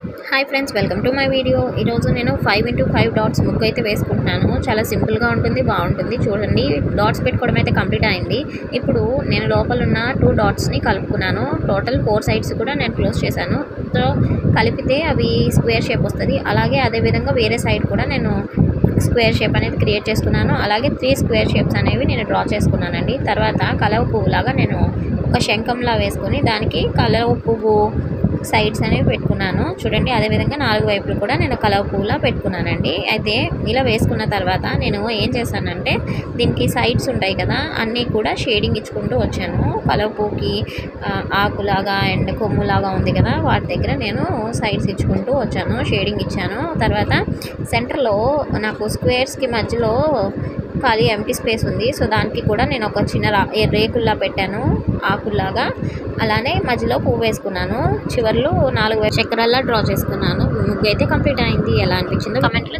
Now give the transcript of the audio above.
Hi friends, welcome to my video. ఈరోజు నేను 5x5 dots ముగ్గు అయితే వేసుకుంటున్నాను. చాలా సింపుల్గా ఉంటుంది, బాగుంటుంది. చూడండి, డాట్స్ పెట్టుకోవడం అయితే కంప్లీట్ అయింది. ఇప్పుడు నేను లోపల ఉన్న 2 డాట్స్ని కలుపుకున్నాను. టోటల్ 4 సైడ్స్ కూడా నేను క్లోజ్ చేశాను. సో కలిపితే అవి స్క్వేర్ షేప్ వస్తుంది. అలాగే అదేవిధంగా వేరే సైడ్ కూడా నేను స్క్వేర్ షేప్ అనేది క్రియేట్ చేసుకున్నాను. అలాగే 3 స్క్వేర్ షేప్స్ అనేవి నేను డ్రా చేసుకున్నానండి. తర్వాత కలవ పువ్వులాగా నేను ఒక శంఖంలా వేసుకొని దానికి కలవ పువ్వు సైడ్స్ అనేవి పెట్టుకున్నాను. చూడండి, అదేవిధంగా 4 వైపులు కూడా నేను కలవ పువ్వులా పెట్టుకున్నానండి. అయితే ఇలా వేసుకున్న తర్వాత నేను ఏం చేశానంటే దీనికి సైడ్స్ ఉంటాయి కదా, అన్నీ కూడా షేడింగ్ ఇచ్చుకుంటూ వచ్చాను. కలవ పువ్వుకి ఆకులాగా అండ్ కొమ్ములాగా ఉంది కదా, వాటి దగ్గర నేను సైడ్స్ ఇచ్చుకుంటూ వచ్చాను, షేడింగ్ ఇచ్చాను. తర్వాత సెంటర్లో నాకు స్క్వేర్స్కి మధ్యలో ఖాళీ ఎంటీ స్పేస్ ఉంది. సో దానికి కూడా నేను ఒక చిన్న రేకుల్లా పెట్టాను, ఆకుల్లాగా. అలానే మధ్యలో పువ్వు వేసుకున్నాను. చివర్లో 4 చక్రాల్లా డ్రా చేసుకున్నాను. ముగ్గు అయితే కంప్లీట్ అయింది. ఎలా అనిపించిందో కమెంట్లో